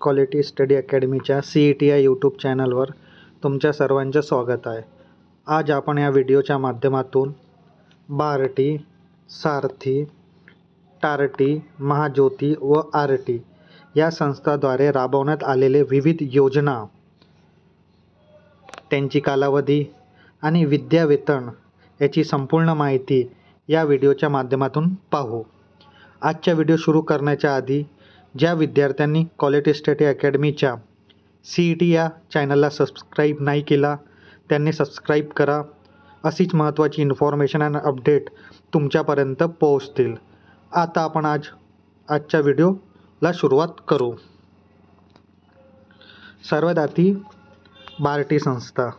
Quality study अकॅडमीच्या CET या YouTube चॅनलवर तुमच्या सर्वांचे स्वागत आहे. आज आपण या व्हिडिओच्या माध्यमातून बार्टी, सारथी, टार्टी, महाज्योती व आरटी या संस्थांद्वारे राबवण्यात आलेले विविध योजना, त्यांची कालावधी आणि विद्यावेतन याची संपूर्ण माहिती या व्हिडिओच्या माध्यमातून पाहू. आजचा व्हिडिओ सुरू करण्याच्या आधी ज्या विद्यार्थ्यांनी क्वालिटी स्टडी अकॅडमीच्या CET या चॅनलला सबस्क्राईब नाही केला त्यांनी सबस्क्राईब करा. अशीच महत्त्वाची इन्फॉर्मेशन आणि अपडेट तुमच्यापर्यंत पोहोचतील. आता आपण आजच्या व्हिडिओला सुरुवात करू. सर्वात आधी बार्टी संस्था.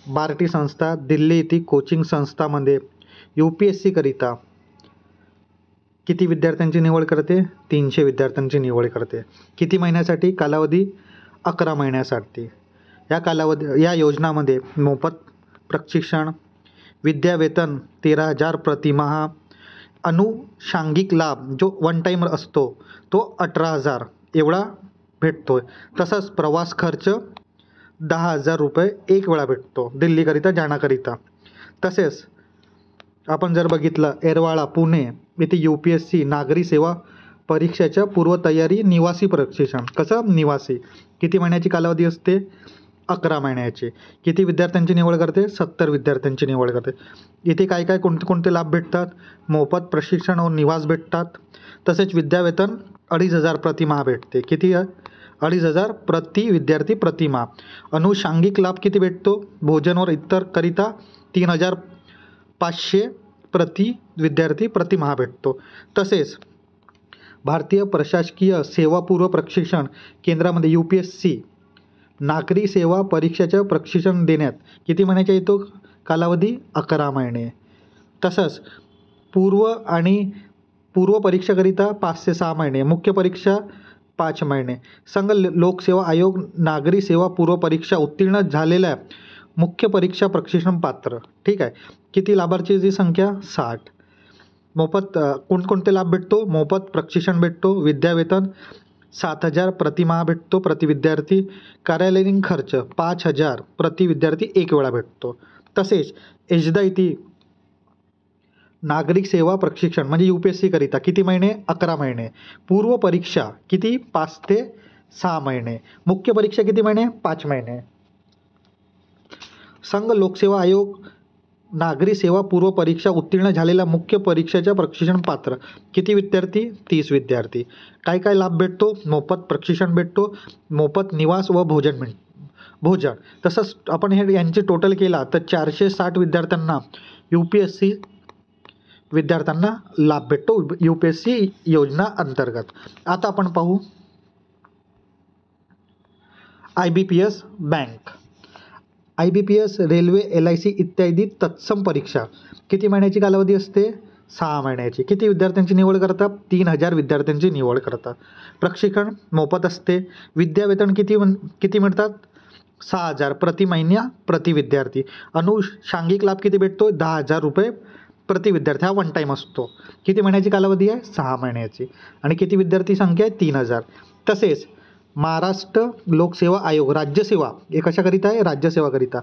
बार्टी संस्था दिल्ली येथील कोचिंग संस्थांमध्ये UPSC करिता किती विद्यार्थ्यांची निवड करते? 300 विद्यार्थ्यांची निवड करते. किती महिन्यासाठी? कालावधी 11 महिन्यासाठी. या योजनामध्ये मोफत प्रशिक्षण, विद्यावेतन 13,000 प्रतिमाह, अनुषंगिक लाभ जो वन टाईम असतो तो 18,000 एवढा भेटतो. तसंच प्रवास खर्च 10,000 रुपये एक वेळा भेटतो दिल्लीकरिता जाण्याकरिता. तसेच आपण जर बघितलं येरवाळा, पुणे येथे UPSC नागरी सेवा परीक्षेच्या पूर्वतयारी निवासी प्रशिक्षण. कसं निवासी? किती महिन्याची कालावधी असते? 11 महिन्याची. किती विद्यार्थ्यांची निवड करते? 70 विद्यार्थ्यांची निवड करते. इथे काय कोणते लाभ भेटतात? मोफत प्रशिक्षण व निवास भेटतात. तसेच विद्यावेतन 2,500 प्रतिमाह भेटते. किती? 2,500 प्रति विद्यार्थी प्रतिमाह. अनुषंगिक लाभ किती भेटतो? भोजन व इतर करिता 3,500 प्रति विद्यार्थी प्रतिमाह भेटतो. तसेच भारतीय प्रशासकीय सेवा पूर्व प्रशिक्षण केंद्रामध्ये UPSC नागरी सेवा परीक्षेचं प्रशिक्षण देण्यात किती महिन्याचा येतो? कालावधी 11 महिने. तसंच पूर्व परीक्षेकरिता 5 ते 6 महिने, मुख्य परीक्षा 5 महिने. संघ लोकसेवा आयोग नागरी सेवा पूर्व परीक्षा उत्तीर्ण झालेल्या मुख्य परीक्षा प्रशिक्षण पात्र. ठीक आहे. किती लाभार्थीची संख्या? 60. मोफत कोणते लाभ भेटतो? मोफत प्रशिक्षण भेटतो. विद्यावेतन 7,000 प्रतिमाह भेटतो प्रति विद्यार्थी. कार्यालयीन खर्च 5,000 प्रति विद्यार्थी एक वेळा भेटतो. तसेच एजदा येथे नागरिक सेवा प्रशिक्षण म्हणजे UPSC करिता किती महिने? 11 महिने. पूर्व परीक्षा किती? 5 ते 6 महिने. मुख्य परीक्षा किती महिने? 5 महिने. संघ लोकसेवा आयोग नागरी सेवा पूर्व परीक्षा उत्तीर्ण झालेल्या मुख्य परीक्षेच्या प्रशिक्षण पात्र किती विद्यार्थी? 30 विद्यार्थी. काय लाभ भेटतो? मोफत प्रशिक्षण भेटतो, मोफत निवास व भोजन. तसंच आपण यांचे टोटल केला तर 460 विद्यार्थ्यांना UPSC विद्यार्थ्यांना लाभ भेटतो UPSC योजना अंतर्गत. आता आपण पाहू IBPS bank. IBPS railway, LIC इत्यादी तत्सम परीक्षा किती महिन्याची कालावधी असते? 6 महिन्याची. किती विद्यार्थ्यांची निवड करतात? 3,000 विद्यार्थ्यांची निवड करतात. प्रशिक्षण मोफत असते. विद्यावेतन किती मिळतात? 6,000 प्रति महिना प्रति विद्यार्थी. अनुषंगिक लाभ किती भेटतो? 10,000 रुपये प्रति विद्यार्थी. हा वन टाईम असतो. किती महिन्याची कालावधी आहे? 6 महिन्याची. आणि किती विद्यार्थी संख्या आहे? 3,000. तसेच महाराष्ट्र लोकसेवा आयोग राज्यसेवा हे कशाकरिता आहे? राज्यसेवाकरिता.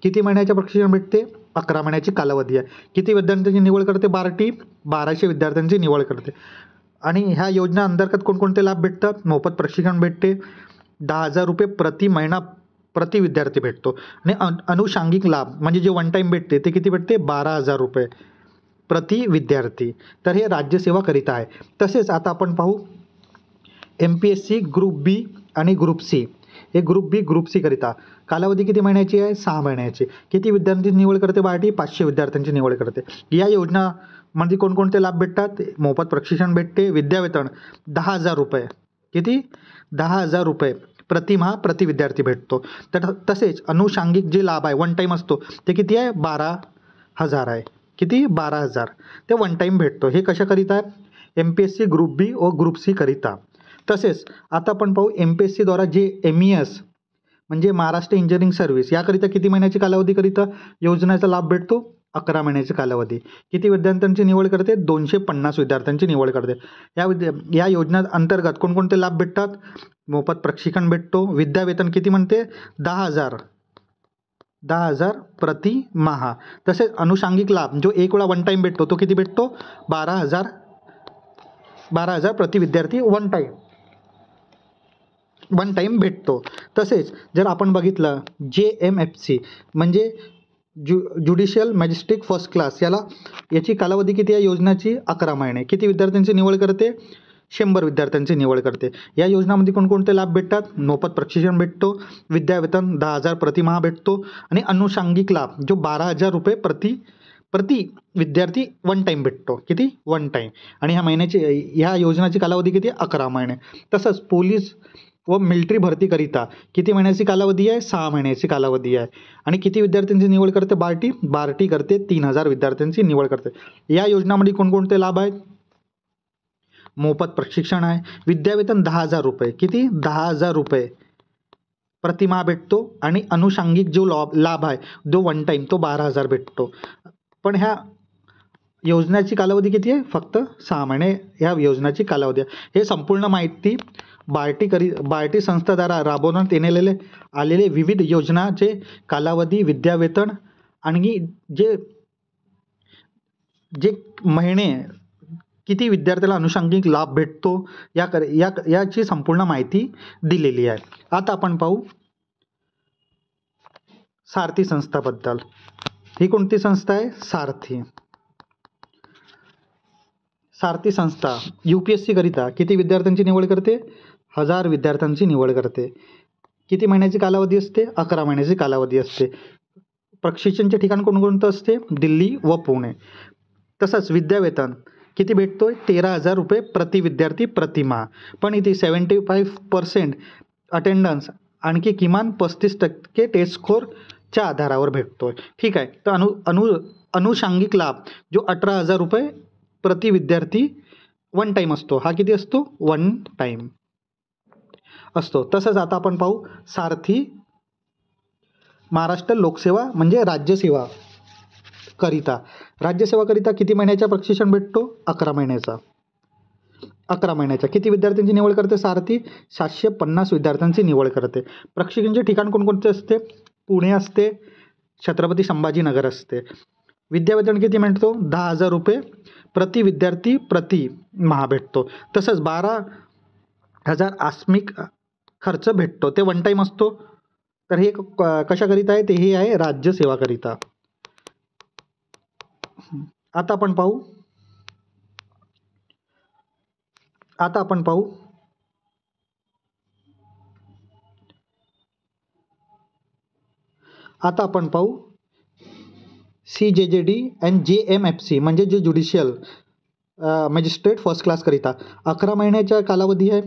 किती महिन्याचे प्रशिक्षण भेटते? 11 महिन्याची कालावधी आहे. किती विद्यार्थ्यांची निवड करते बार्टी? 1,200 विद्यार्थ्यांची निवड करते. आणि ह्या योजना अंतर्गत कोणकोणते लाभ भेटतात? मोफत प्रशिक्षण भेटते, 10,000 रुपये प्रति महिना प्रति विद्यार्थी भेटतो. आणि अनुषंगिक लाभ म्हणजे जे वन टाईम भेटते ते किती भेटते? 12,000 रुपये प्रति विद्यार्थी. तर हे राज्यसेवाकरिता आहे. तसेच आता आपण पाहू MPSC ग्रुप B आणि ग्रुप C. हे ग्रुप B ग्रुप C करिता कालावधी किती महिन्याची आहे? 6 महिन्याची. किती विद्यार्थ्यांची निवड करते बार्टी? 500 विद्यार्थ्यांची निवड करते. या योजना म्हणजे कोणकोणते लाभ भेटतात? मोफत प्रशिक्षण भेटते, विद्यावेतन 10,000 रुपये. किती? 10,000 रुपये प्रतिमाह प्रति विद्यार्थी भेटतो. तर तसेच अनुषंगिक जे लाभ आहे वन टाईम असतो ते किती आहे? 12,000 आहे. किती? 12,000 ते वन टाईम भेटतो. हे कशाकरिता आहे? MPSC ग्रुप B व ग्रुप C करिता. तसेच आता आपण पाहू MPSC द्वारा जे MES म्हणजे महाराष्ट्र इंजिनिअरिंग सर्व्हिस याकरिता किती महिन्याची कालावधीकरिता योजनेचा लाभ भेटतो? 11 महिन्याची कालावधी. किती विद्यार्थ्यांची निवड करते? 250 विद्यार्थ्यांची निवड करते. या योजना अंतर्गत कोणकोणते लाभ भेटतात? मोफत प्रशिक्षण भेटतो. विद्यावेतन किती म्हणते? 10,000 प्रति माह. तसेच अनुषंगिक लाभ जो एक वेळा वन टाईम भेटतो तो किती भेटतो? 12,000 प्रति विद्यार्थी वन टाईम भेटतो. तसेच जर आपण बघितलं JMFC म्हणजे ज्युडिशियल मॅजिस्ट्रेट फर्स्ट क्लास, याची कालावधी किती आहे योजनाची? 11 महिने. किती विद्यार्थ्यांची निवड करते? 100 विद्यार्थ्यांची निवड करते. या योजनामध्ये कोणकोणते लाभ भेटतात? मोफत प्रशिक्षण भेटतो, विद्यावेतन 10,000 प्रतिमाह भेटतो आणि अनुषंगिक लाभ जो 12,000 रुपये प्रति विद्यार्थी वन टाईम भेटतो. किती? One time. आणि ह्या योजनाची कालावधी किती? 11 महिने. तसंच पोलीस व मिलिटरी भरतीकरिता किती महिन्याची कालावधी आहे? 6 महिन्याची कालावधी आहे. आणि किती विद्यार्थ्यांची निवड करते बार्टी करते? 3,000 विद्यार्थ्यांची निवड करते. या योजनामध्ये कोणकोणते लाभ आहेत? मोफत प्रशिक्षण आहे, विद्यावेतन 10,000 रुपये. किती? 10,000 रुपये प्रतिमाह भेटतो. आणि अनुषंगिक जो लाभ आहे जो वन टाईम तो 12,000 भेटतो. पण ह्या योजनेची कालावधी किती आहे? फक्त 6 महिने ह्या योजनेची कालावधी आहे. हे संपूर्ण माहिती बार्टी संस्थेद्वारा राबवण्यात आलेले विविध योजनाचे कालावधी, विद्यावेतन आणि जे महिने किती विद्यार्थ्याला अनुषंगिक लाभ भेटतो याची संपूर्ण माहिती दिलेली आहे. आता आपण पाहू सारथी संस्थाबद्दल. ही कोणती संस्था आहे? सारथी संस्था UPSC करिता किती विद्यार्थ्यांची निवड करते? 1000 विद्यार्थ्यांची निवड करते. किती महिन्याची कालावधी असते? 11 महिन्याची कालावधी असते. प्रशिक्षणचे ठिकाण कोणकोणतं असते? दिल्ली व पुणे. तसंच विद्यावेतन किती भेटतोय? 13,000 रुपये प्रति विद्यार्थी प्रतिमाह. पण इथे 75% अटेंडन्स आणखी किमान 35% टेस्ट स्कोरच्या आधारावर भेटतोय. ठीक आहे. तर अनुषंगिक लाभ जो 18,000 रुपये प्रति विद्यार्थी वन टाईम असतो. हा किती असतो? वन टाईम असतो. तसंच आता आपण पाहू सारथी महाराष्ट्र लोकसेवा म्हणजे राज्यसेवा करिता किती महिन्याचा प्रशिक्षण भेटतो? 11 महिन्याचा. किती विद्यार्थ्यांची निवड करते सारथी? 750 विद्यार्थ्यांची निवड करते. प्रशिक्षणाचे ठिकाण कोणकोणते असते? पुणे असते, छत्रपती संभाजीनगर असते. विद्यावेतन किती भेटतो? 10,000 रुपये प्रति विद्यार्थी प्रति माह भेटतो. तसंच 12,000 आस्मिक खर्च भेटतो. ते वन टाईम असतो. तर हे कशाकरिता आहे? ते हे आहे राज्यसेवाकरिता. आता आपण पाहू CJJD and JMFC म्हणजे जे ज्युडिशियल मॅजिस्ट्रेट फर्स्ट क्लास करिता 11 महिन्याचा कालावधी आहे.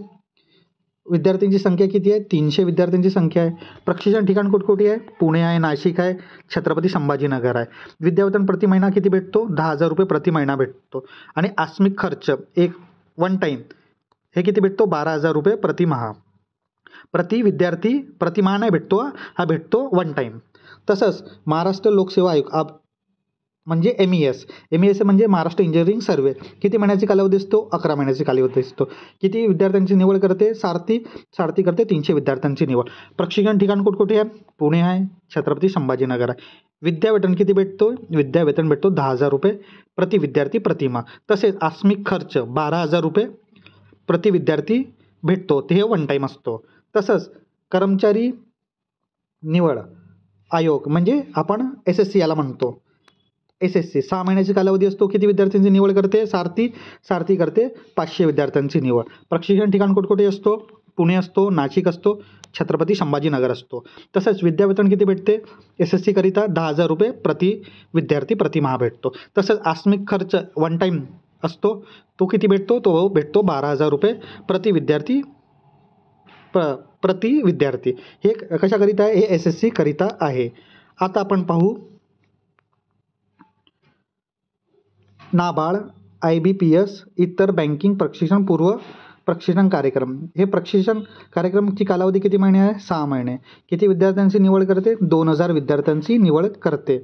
विद्यार्थ्यांची संख्या किती आहे? 300 विद्यार्थ्यांची संख्या आहे. प्रशिक्षण ठिकाण कुठे आहे? पुणे आहे, नाशिक आहे, छत्रपती संभाजीनगर आहे. विद्यावेतन प्रति महिना किती भेटतो? 10,000 रुपये प्रति महिना भेटतो. आणि आस्मिक खर्च एक वन टाईम हे किती भेटतो? 12,000 रुपये प्रति माह. प्रति विद्यार्थी प्रतिमाह नाही भेटतो, हा भेटतो वन टाईम. तसंच महाराष्ट्र लोकसेवा आयोग म्हणजे MES म्हणजे महाराष्ट्र इंजिनिअरिंग सर्व्हे किती महिन्याची कालावधी असतो? 11 महिन्याची कालावधी असतो. किती विद्यार्थ्यांची निवड करते? सारथी करते 300 विद्यार्थ्यांची निवड. प्रशिक्षण ठिकाण कुठे आहे? पुणे आहे, छत्रपती संभाजीनगर आहे. विद्यावेतन किती भेटतो? विद्यावेतन भेटतो 10,000 रुपये प्रति विद्यार्थी प्रतिमाह. तसेच आस्मिक खर्च 12,000 रुपये प्रति विद्यार्थी भेटतो. ते वन टाईम असतो. तसंच कर्मचारी निवड आयोग म्हणजे आपण SSC याला म्हणतो. SSC 6 महिन्याची कालावधी असतो. किती विद्यार्थ्यांची निवड करते? सारथी करते 500 विद्यार्थ्यांची निवड. प्रशिक्षण ठिकाण कुठे असतो? पुणे असतो, नाशिक असतो, छत्रपती संभाजीनगर असतो. तसंच विद्यावेतन किती भेटते? SSC करिता 10,000 रुपये प्रति विद्यार्थी प्रतिमाह भेटतो. तसंच आस्मिक खर्च वन टाईम असतो. तो किती भेटतो? तो भेटतो 12,000 रुपये प्रति विद्यार्थी. हे कशाकरिता आहे? हे SSC करिता आहे. आता आपण पाहू नाबार्ड, IBPS इतर बँकिंग प्रशिक्षण कार्यक्रम. हे प्रशिक्षण कार्यक्रमची कालावधी किती महिने आहे? 6 महिने. किती विद्यार्थ्यांची निवड करते? 2,000 विद्यार्थ्यांची निवड करते.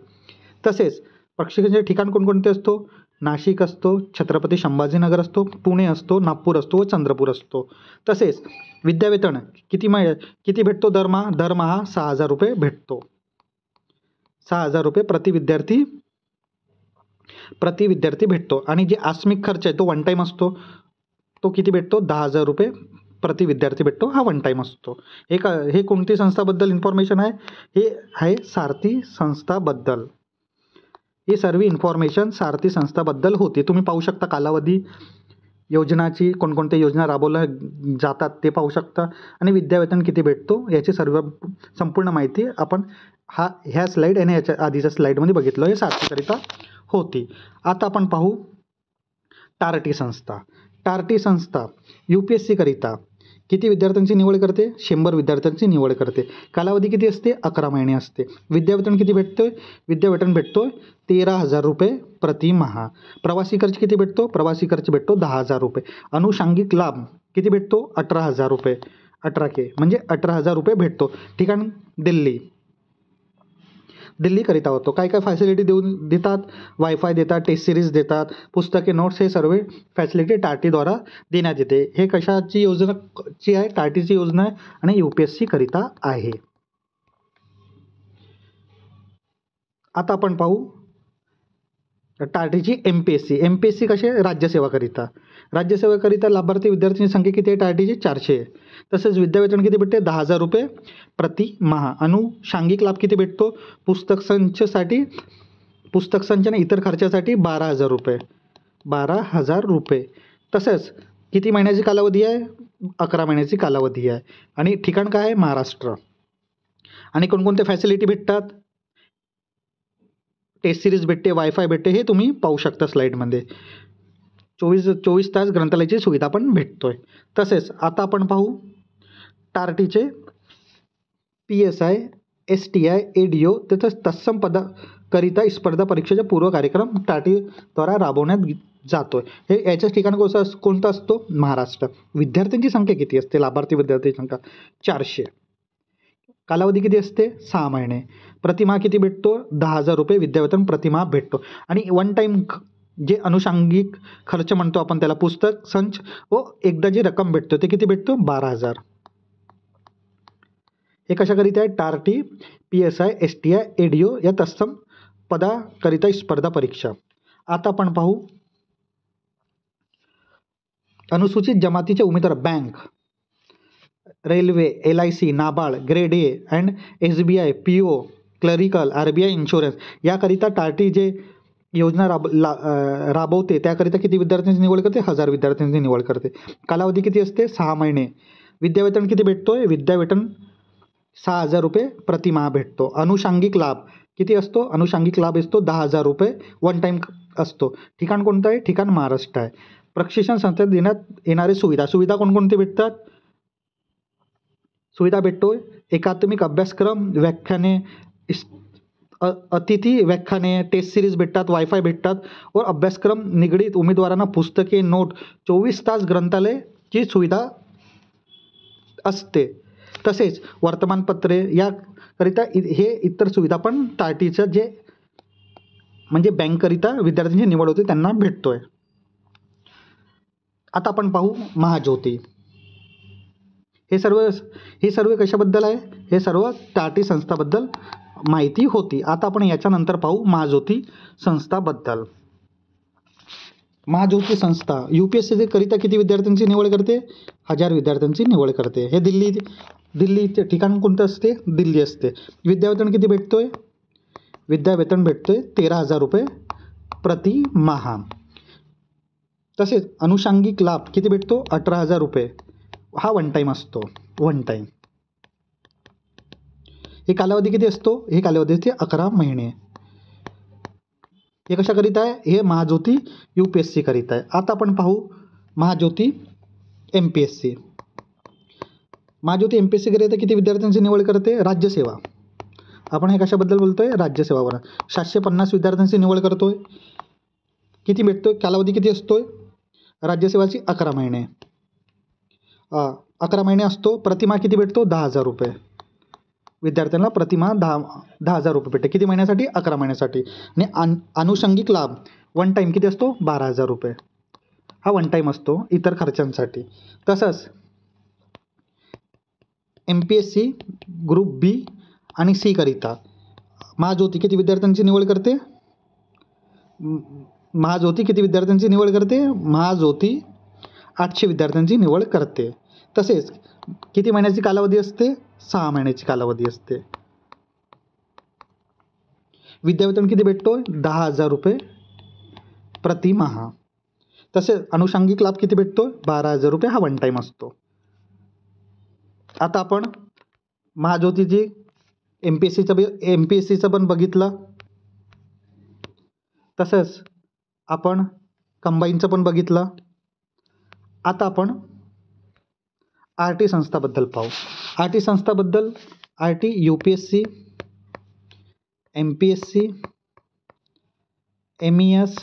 तसेच प्रशिक्षणाचे ठिकाण कोणकोणते असतो? नाशिक असतो, छत्रपती संभाजीनगर असतो, पुणे असतो, नागपूर असतो व चंद्रपूर असतो. तसेच विद्यावेतन किती भेटतो दरमहा 6,000 रुपये भेटतो. 6,000 रुपये प्रति विद्यार्थी भेटतो. आणि जे आकस्मिक खर्च आहे तो वन टाईम असतो. तो किती भेटतो? 10,000 रुपये प्रति विद्यार्थी भेटतो. हा वन टाईम असतो. हे कोणती संस्थाबद्दल इन्फॉर्मेशन आहे? हे आहे सारथी संस्थाबद्दल. ही सर्व इन्फॉर्मेशन सारथी संस्थाबद्दल होती. तुम्ही पाहू शकता कालावधी, योजनाची कोणकोणत्या योजना राबवल्या जातात ते पाहू शकता आणि विद्यावेतन किती भेटतो याची संपूर्ण माहिती आपण ह्या स्लाईड आणि याच्या आधीच्या स्लाईडमध्ये बघितलं. हे सारथीकरिता होती. आता आपण पाहू टार्टी संस्था. टार्टी संस्था UPSC करिता किती विद्यार्थ्यांची निवड करते? 100 विद्यार्थ्यांची निवड करते. कालावधी किती असते? 11 महिने असते. विद्यावेतन किती भेटतोय? विद्यावेतन भेटतोय 13,000 रुपये प्रतिमाह. प्रवासी खर्च किती भेटतो? प्रवासी खर्च भेटतो 10,000 रुपये. अनुषंगिक लाभ किती भेटतो? 18,000 रुपये. 18K म्हणजे 18,000 रुपये भेटतो. ठिकाण दिल्लीकरिता होतो. काय काय फॅसिलिटी देतात? वायफाय देतात, टेस्ट सिरीज देतात, पुस्तके, नोट्स, हे सर्व फॅसिलिटी टार्टीद्वारा देण्यात येते. हे कशाची योजनाची आहे? टार्टीची योजना आहे आणि UPSC करिता आहे. आता आपण पाहू टार्टीची MPSC कशी आहे? राज्यसेवाकरिता. राज्यसेवेकरिता लाभार्थी विद्यार्थ्यांची संख्या किती आहे? टार्टीची 400 आहे. तसेच विद्यावेतन किती भेटते? 10,000 रुपये प्रतिमाह. अनुषंगिक लाभ किती भेटतो? पुस्तक संच आणि इतर खर्चासाठी 12,000 रुपये. 12,000 रुपये. तसंच किती महिन्याची कालावधी आहे? 11 महिन्याची कालावधी आहे. आणि ठिकाण काय आहे? महाराष्ट्र. आणि कोणकोणत्या फॅसिलिटी भेटतात? टेस्ट सिरीज भेटते, वायफाय भेटते, हे तुम्ही पाहू शकता स्लाईडमध्ये. 24 तास ग्रंथालयाची सुविधा पण भेटतोय. तसेच आता आपण पाहू टार्टीचे PSI, STI, ADO तसंच तत्सम पदाकरिता स्पर्धा परीक्षेचा पूर्व कार्यक्रम टार्टीद्वारा राबवण्यात जातोय. हे याच्याच ठिकाण कोणतं असतो? महाराष्ट्र. विद्यार्थ्यांची संख्या किती असते? लाभार्थी विद्यार्थ्यांची संख्या 400. कालावधी किती असते? 6 महिने. प्रतिमाह किती भेटतो? 10,000 रुपये विद्यावेतन प्रतिमाह भेटतो. आणि वन टाईम जे अनुषंगिक खर्च म्हणतो आपण त्याला, पुस्तक संच व एकदा जी रक्कम भेटतो ते किती भेटतो? 12,000. हे कशाकरिता आहे? टार्टी, PSI, STI, ADO या तत्सम पदाकरिता स्पर्धा परीक्षा. आता आपण पाहू अनुसूचित जमातीचे उमेदवार bank, railway, LIC, NABARD, grade A and SBI, PO, clerical, RBI insurance याकरिता टार्टी जे योजना राबवते त्याकरिता किती विद्यार्थ्यांची निवड करते? 1,000 विद्यार्थ्यांची निवड करते. कालावधी किती असते? 6 महिने. विद्यावेतन किती भेटतोय? विद्यावेतन 6,000 रुपये प्रतिमाह भेटतो. अनुषंगिक लाभ किती असतो? अनुषंगिक लाभ असतो 10,000 रुपये वन टाईम असतो. ठिकाण कोणतं आहे? ठिकाण महाराष्ट्र आहे. प्रशिक्षण संस्थेत देण्यात येणारे सुविधा कोणकोणते भेटतात? सुविधा भेटतोय एकात्मिक अभ्यासक्रम, व्याख्याने, अतिथी व्याख्याने, टेस्ट सिरीज भेटतात, वायफाय भेटतात व अभ्यासक्रम निगडीत उमेदवारांना पुस्तके, नोट, 24 तास ग्रंथालयाची सुविधा असते. तसेच वर्तमानपत्रे याकरिता हे इतर सुविधा पण टार्टीचं जे म्हणजे बँककरिता विद्यार्थ्यांची निवड होते त्यांना भेटतोय. आता आपण पाहू महाज्योती. हे सर्व कशाबद्दल आहे? हे सर्व टार्टी संस्थाबद्दल माहिती होती. आता आपण याच्यानंतर पाहू महाज्योती संस्थाबद्दल. महाज्योती संस्था UPSC करिता किती विद्यार्थ्यांची निवड करते? 1,000 विद्यार्थ्यांची निवड करते. हे दिल्लीचे ठिकाण कोणतं असते? दिल्ली असते. विद्यावेतन किती भेटतोय? विद्यावेतन भेटतोय 13,000 रुपये प्रतिमाह. तसेच अनुषंगिक लाभ किती भेटतो? 18,000 रुपये. हा वन टाईम असतो. One time. हे कालावधी किती असतो? हे कालावधी असते 11 महिने. हे कशाकरिता आहे? हे महाज्योती UPSC करिता आहे. आता आपण पाहू महाज्योती MPSC. महाज्योती MPSC करिता किती विद्यार्थ्यांची निवड करते? राज्यसेवा. आपण हे कशाबद्दल बोलतोय? राज्यसेवावर. 750 विद्यार्थ्यांची निवड करतोय. किती भेटतोय? कालावधी किती असतोय? राज्यसेवाची 11 महिने. 11 महिने असतो. प्रतिमाह किती भेटतो? 10,000 रुपये. विद्यार्थ्यांना प्रतिमाह 10,000 रुपये भेटते. किती महिन्यासाठी? 11 महिन्यासाठी. आणि अनुषंगिक लाभ वन टाईम किती असतो 12,000 रुपये, हा वन टाईम असतो इतर खर्चांसाठी. तसंच MPSC ग्रुप बी आणि सी करिता महाज्योती किती विद्यार्थ्यांची निवड करते? महाज्योती किती विद्यार्थ्यांची निवड करते? महाज्योती 800 विद्यार्थ्यांची निवड करते. तसेच किती महिन्याची कालावधी असते? 6 महिन्याची कालावधी असते. विद्यावेतन किती भेटतो? 10,000 रुपये प्रतिमाह. तसेच अनुषंगिक लाभ किती भेटतो? 12,000 रुपये, हा वन टाईम असतो. आता आपण महाज्योतीची MPSCचं पण बघितलं, तसंच आपण कंबाईनचं पण बघितलं. आता आपण RT संस्थाबद्दल पाहू. RT संस्थाबद्दल RT UPSC, MPSC, MES,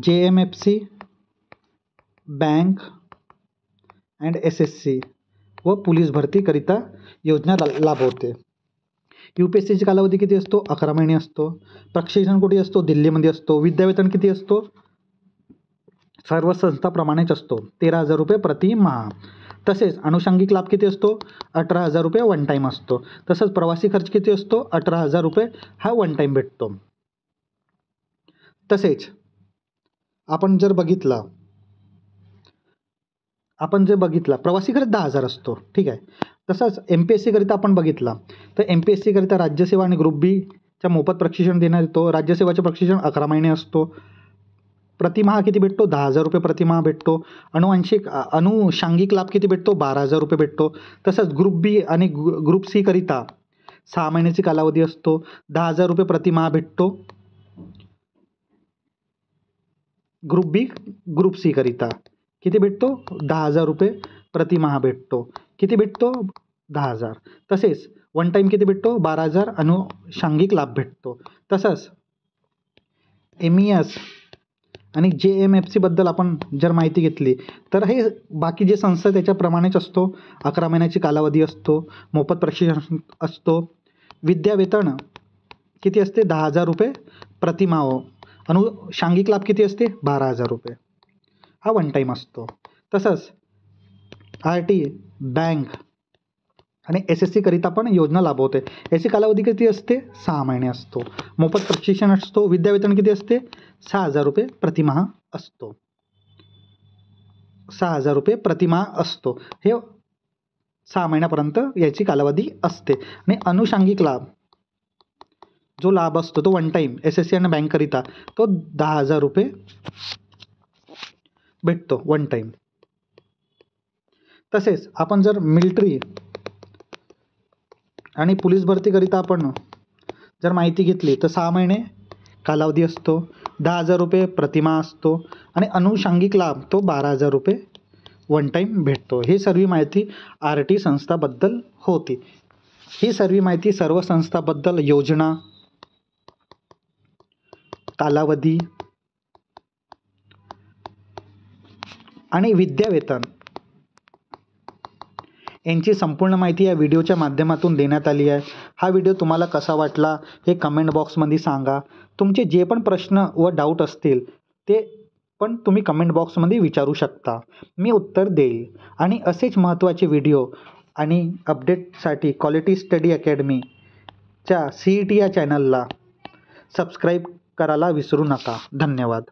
JMFC, bank and SSC व पोलीस भरतीकरिता योजना लाभवते. UPSCची कालावधी किती असतो? 11 महिने असतो. प्रशिक्षण कुठे असतो? दिल्लीमध्ये असतो. विद्यावेतन किती असतो? सर्व संस्थाप्रमाणेच असतो, 13,000 रुपये प्रतिमाह. तसेच अनुषंगिक लाभ किती असतो? 18,000 रुपये वन टाईम असतो. तसंच प्रवासी खर्च किती असतो? 18,000 रुपये, हा वन टाईम भेटतो. तसेच आपण जर बघितला प्रवासी खर्च 10,000 असतो, ठीक आहे. तसंच MPSC करिता आपण बघितला तर MPSC करिता राज्यसेवा आणि ग्रुप बीच्या मोफत प्रशिक्षण देण्यात येतो. राज्यसेवाचे प्रशिक्षण 11 महिने असतो. प्रतिमाह किती भेटतो? 10,000 रुपये प्रतिमाह भेटतो. अनुषंगिक लाभ किती भेटतो? 12,000 रुपये भेटतो. तसंच ग्रुप बी आणि ग्रुप सी करिता 6 महिन्याची कालावधी असतो. 10,000 रुपये प्रतिमाह भेटतो. ग्रुप बी ग्रुप सी करिता किती भेटतो? 10,000 रुपये प्रतिमाह भेटतो. किती भेटतो? 10,000. तसेच वन टाईम किती भेटतो? 12,000 अनुषंगिक लाभ भेटतो. तसंच MES आणि JMFC बद्दल आपण जर माहिती घेतली तर हे बाकी जे संस्था त्याच्याप्रमाणेच असतो. 11 महिन्याची कालावधी असतो. मोफत प्रशिक्षण असतो. विद्यावेतन किती असते? 10,000 रुपये प्रतिमाह. अनुषंगिक लाभ किती असते? 12,000 रुपये, हा वन टाईम असतो. तसंच RT, बँक आणि SSC करिता पण योजना लाभवते. याची कालावधी किती असते? 6 महिने असतो. मोफत प्रशिक्षण असतो. विद्यावेतन किती असते? 6,000 रुपये प्रतिमाह असतो. 6,000 रुपये प्रतिमाह असतो. हे 6 महिन्यापर्यंत याची कालावधी असते. आणि अनुषंगिक लाभ जो लाभ असतो तो वन टाईम SSC आणि बँक करिता तो 10,000 रुपये भेटतो वन टाईम. तसेच आपण जर मिलिटरी आणि पोलीस भरतीकरिता आपण जर माहिती घेतली तर 6 महिने कालावधी असतो. 10,000 रुपये प्रतिमाह असतो. आणि अनुषंगिक लाभ तो 12,000 रुपये वन टाईम भेटतो. ही सर्व माहिती RT संस्थाबद्दल होती. ही सर्व माहिती सर्व संस्थाबद्दल, योजना, कालावधी आणि विद्यावेतन यांची संपूर्ण माहिती या व्हिडिओच्या माध्यमातून देण्यात आली आहे. हा व्हिडिओ तुम्हाला कसा वाटला हे कमेंट बॉक्समध्ये सांगा. तुमचे जे पण प्रश्न व डाऊट असतील ते पण तुम्ही कमेंट बॉक्समध्ये विचारू शकता, मी उत्तर देईल. आणि असेच महत्त्वाचे व्हिडिओ आणि अपडेटसाठी क्वालिटी स्टडी अकॅडमीच्या CET या चॅनलला सबस्क्राईब करायला विसरू नका. धन्यवाद.